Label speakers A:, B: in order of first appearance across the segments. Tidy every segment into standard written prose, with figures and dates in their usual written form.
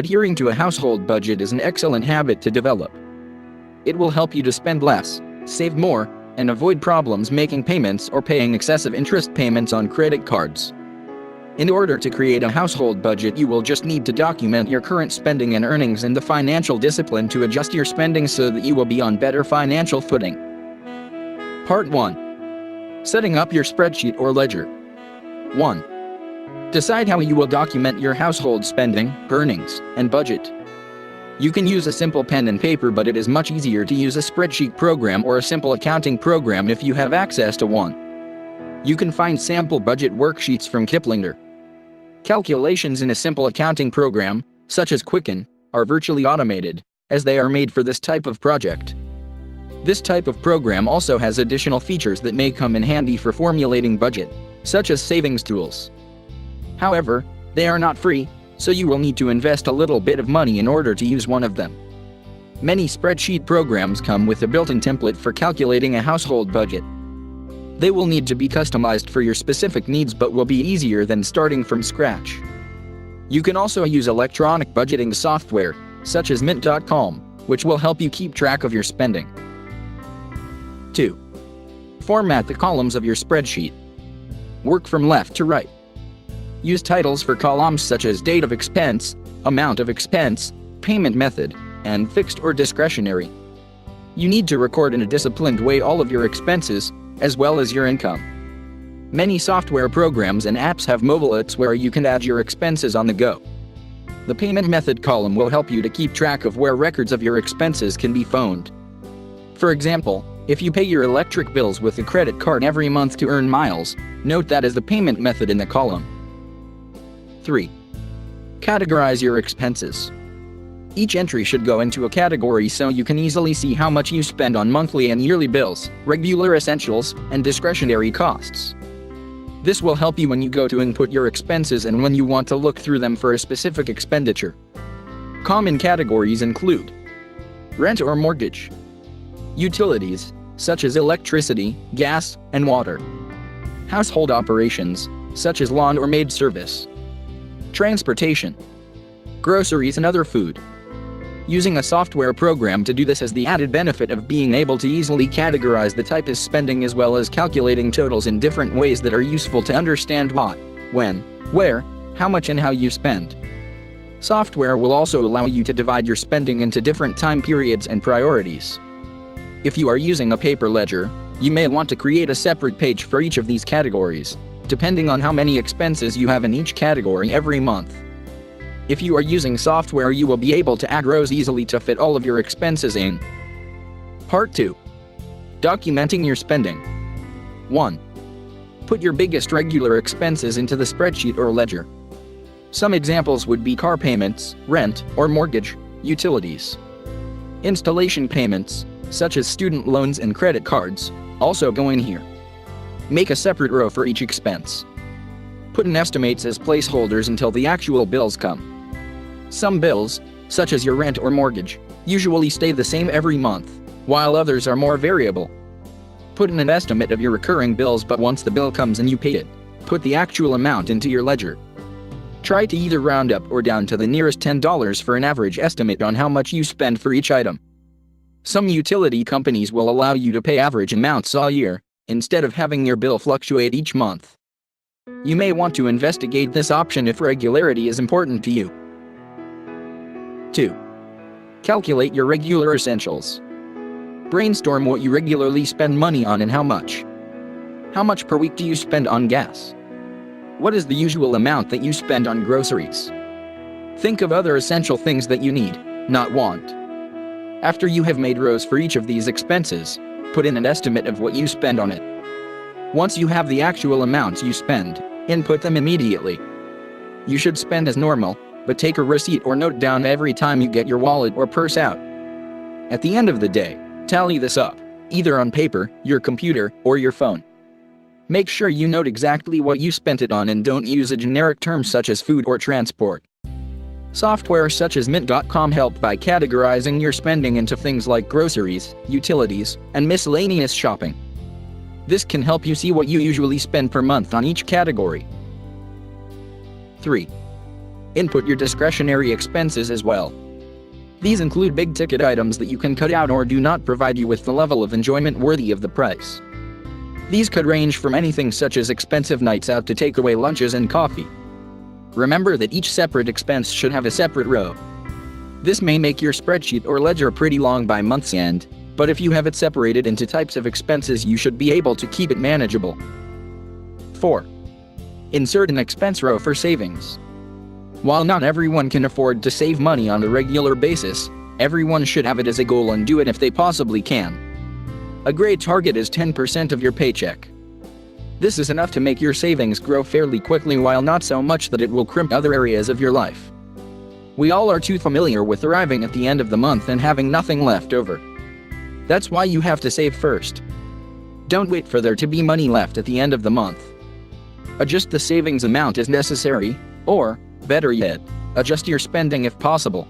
A: Adhering to a household budget is an excellent habit to develop. It will help you to spend less, save more, and avoid problems making payments or paying excessive interest payments on credit cards. In order to create a household budget, you will just need to document your current spending and earnings and the financial discipline to adjust your spending so that you will be on better financial footing. Part 1. Setting up your spreadsheet or ledger. 1. Decide how you will document your household spending, earnings, and budget. You can use a simple pen and paper, but it is much easier to use a spreadsheet program or a simple accounting program if you have access to one. You can find sample budget worksheets from Kiplinger. Calculations in a simple accounting program, such as Quicken, are virtually automated, as they are made for this type of project. This type of program also has additional features that may come in handy for formulating budget, such as savings tools. However, they are not free, so you will need to invest a little bit of money in order to use one of them. Many spreadsheet programs come with a built-in template for calculating a household budget. They will need to be customized for your specific needs but will be easier than starting from scratch. You can also use electronic budgeting software, such as Mint.com, which will help you keep track of your spending. 2. Format the columns of your spreadsheet. Work from left to right. Use titles for columns such as date of expense, amount of expense, payment method, and fixed or discretionary. You need to record in a disciplined way all of your expenses, as well as your income. Many software programs and apps have mobile apps where you can add your expenses on the go. The payment method column will help you to keep track of where records of your expenses can be found. For example, if you pay your electric bills with a credit card every month to earn miles, note that as the payment method in the column. 3. Categorize your expenses. Each entry should go into a category so you can easily see how much you spend on monthly and yearly bills, regular essentials, and discretionary costs. This will help you when you go to input your expenses and when you want to look through them for a specific expenditure. Common categories include rent or mortgage, utilities, such as electricity, gas, and water, household operations, such as lawn or maid service, transportation, groceries and other food. Using a software program to do this has the added benefit of being able to easily categorize the type of spending as well as calculating totals in different ways that are useful to understand what, when, where, how much and how you spend. Software will also allow you to divide your spending into different time periods and priorities. If you are using a paper ledger, you may want to create a separate page for each of these categories, depending on how many expenses you have in each category every month. If you are using software, you will be able to add rows easily to fit all of your expenses in. Part 2. Documenting your spending. 1. Put your biggest regular expenses into the spreadsheet or ledger. Some examples would be car payments, rent or mortgage, utilities. Installation payments, such as student loans and credit cards, also go in here. Make a separate row for each expense. Put in estimates as placeholders until the actual bills come. Some bills, such as your rent or mortgage, usually stay the same every month, while others are more variable. Put in an estimate of your recurring bills, but once the bill comes and you pay it, put the actual amount into your ledger. Try to either round up or down to the nearest $10 for an average estimate on how much you spend for each item. Some utility companies will allow you to pay average amounts all year, instead of having your bill fluctuate each month. You may want to investigate this option if regularity is important to you. 2. Calculate your regular essentials. Brainstorm what you regularly spend money on and how much. How much per week do you spend on gas? What is the usual amount that you spend on groceries? Think of other essential things that you need, not want. After you have made rows for each of these expenses, put in an estimate of what you spend on it. Once you have the actual amounts you spend, input them immediately. You should spend as normal, but take a receipt or note down every time you get your wallet or purse out. At the end of the day, tally this up, either on paper, your computer, or your phone. Make sure you note exactly what you spent it on and don't use a generic term such as food or transport. Software such as Mint.com help by categorizing your spending into things like groceries, utilities, and miscellaneous shopping. This can help you see what you usually spend per month on each category. 3. Input your discretionary expenses as well. These include big-ticket items that you can cut out or do not provide you with the level of enjoyment worthy of the price. These could range from anything such as expensive nights out to takeaway lunches and coffee. Remember that each separate expense should have a separate row. This may make your spreadsheet or ledger pretty long by month's end, but if you have it separated into types of expenses, you should be able to keep it manageable. 4. Insert an expense row for savings. While not everyone can afford to save money on a regular basis, everyone should have it as a goal and do it if they possibly can. A great target is 10% of your paycheck. This is enough to make your savings grow fairly quickly while not so much that it will crimp other areas of your life. We all are too familiar with arriving at the end of the month and having nothing left over. That's why you have to save first. Don't wait for there to be money left at the end of the month. Adjust the savings amount as necessary, or, better yet, adjust your spending if possible.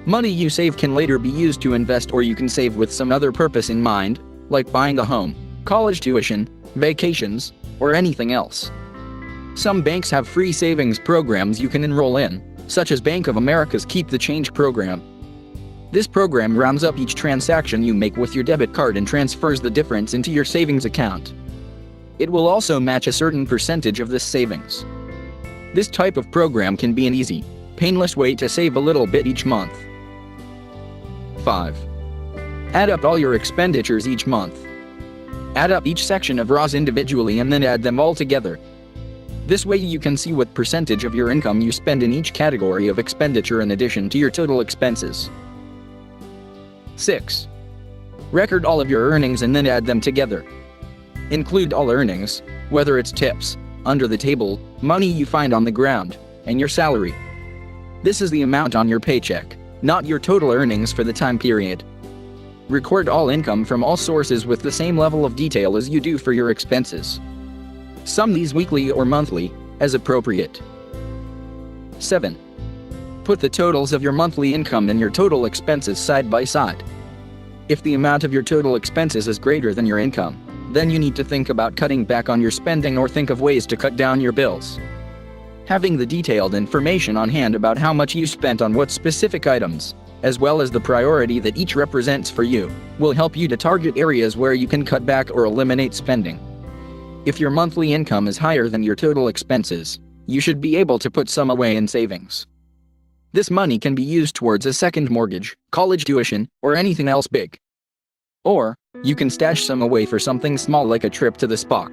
A: Money you save can later be used to invest, or you can save with some other purpose in mind, like buying a home, college tuition, vacations, or anything else. Some banks have free savings programs you can enroll in, such as Bank of America's Keep the Change program. This program rounds up each transaction you make with your debit card and transfers the difference into your savings account. It will also match a certain percentage of this savings. This type of program can be an easy, painless way to save a little bit each month. 5. Add up all your expenditures each month. Add up each section of rows individually and then add them all together. This way you can see what percentage of your income you spend in each category of expenditure in addition to your total expenses. 6. Record all of your earnings and then add them together. Include all earnings, whether it's tips, under the table, money you find on the ground, and your salary. This is the amount on your paycheck, not your total earnings for the time period. Record all income from all sources with the same level of detail as you do for your expenses. Sum these weekly or monthly, as appropriate. 7. Put the totals of your monthly income and your total expenses side by side. If the amount of your total expenses is greater than your income, then you need to think about cutting back on your spending or think of ways to cut down your bills. Having the detailed information on hand about how much you spent on what specific items, as well as the priority that each represents for you, will help you to target areas where you can cut back or eliminate spending. If your monthly income is higher than your total expenses, you should be able to put some away in savings. This money can be used towards a second mortgage, college tuition, or anything else big. Or, you can stash some away for something small like a trip to the spa.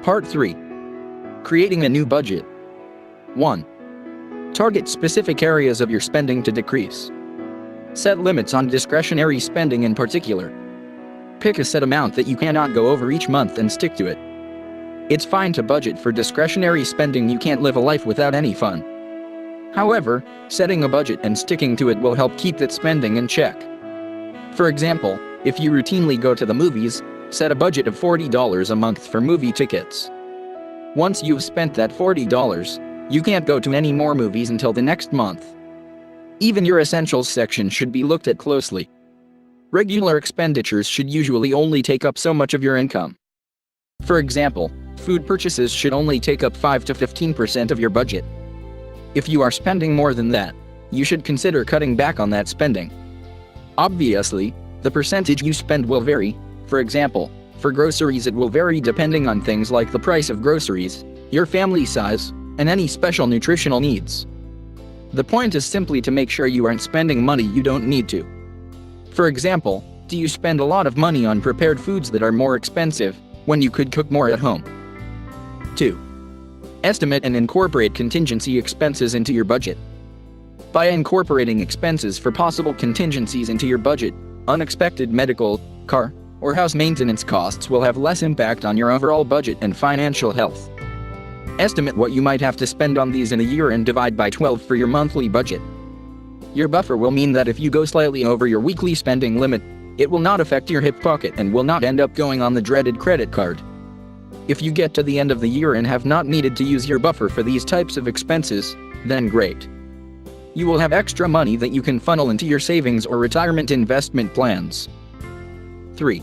A: Part 3. Creating a new budget. 1. Target specific areas of your spending to decrease. Set limits on discretionary spending in particular. Pick a set amount that you cannot go over each month and stick to it. It's fine to budget for discretionary spending. You can't live a life without any fun. However, setting a budget and sticking to it will help keep that spending in check. For example, if you routinely go to the movies, set a budget of $40 a month for movie tickets. Once you've spent that $40, you can't go to any more movies until the next month. Even your essentials section should be looked at closely. Regular expenditures should usually only take up so much of your income. For example, food purchases should only take up 5 to 15% of your budget. If you are spending more than that, you should consider cutting back on that spending. Obviously, the percentage you spend will vary. For example, for groceries it will vary depending on things like the price of groceries, your family size, and any special nutritional needs. The point is simply to make sure you aren't spending money you don't need to. For example, do you spend a lot of money on prepared foods that are more expensive, when you could cook more at home? 2. Estimate and incorporate contingency expenses into your budget. By incorporating expenses for possible contingencies into your budget, unexpected medical, car, or house maintenance costs will have less impact on your overall budget and financial health. Estimate what you might have to spend on these in a year and divide by 12 for your monthly budget. Your buffer will mean that if you go slightly over your weekly spending limit, it will not affect your hip pocket and will not end up going on the dreaded credit card. If you get to the end of the year and have not needed to use your buffer for these types of expenses, then great. You will have extra money that you can funnel into your savings or retirement investment plans. 3.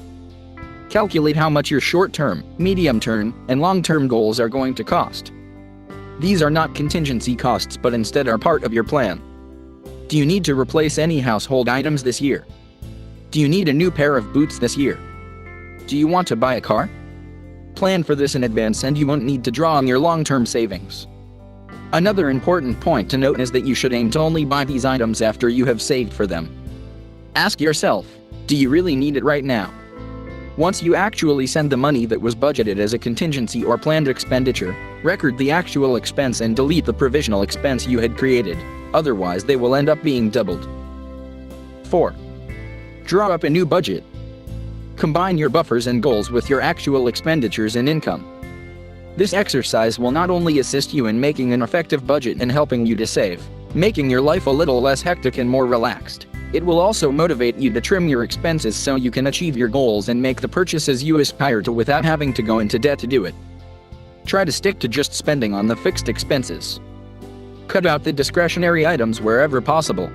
A: Calculate how much your short-term, medium-term, and long-term goals are going to cost. These are not contingency costs but instead are part of your plan. Do you need to replace any household items this year? Do you need a new pair of boots this year? Do you want to buy a car? Plan for this in advance and you won't need to draw on your long-term savings. Another important point to note is that you should aim to only buy these items after you have saved for them. Ask yourself, do you really need it right now? Once you actually send the money that was budgeted as a contingency or planned expenditure, record the actual expense and delete the provisional expense you had created, otherwise they will end up being doubled. 4. Draw up a new budget. Combine your buffers and goals with your actual expenditures and income. This exercise will not only assist you in making an effective budget and helping you to save, making your life a little less hectic and more relaxed, it will also motivate you to trim your expenses so you can achieve your goals and make the purchases you aspire to without having to go into debt to do it. Try to stick to just spending on the fixed expenses. Cut out the discretionary items wherever possible.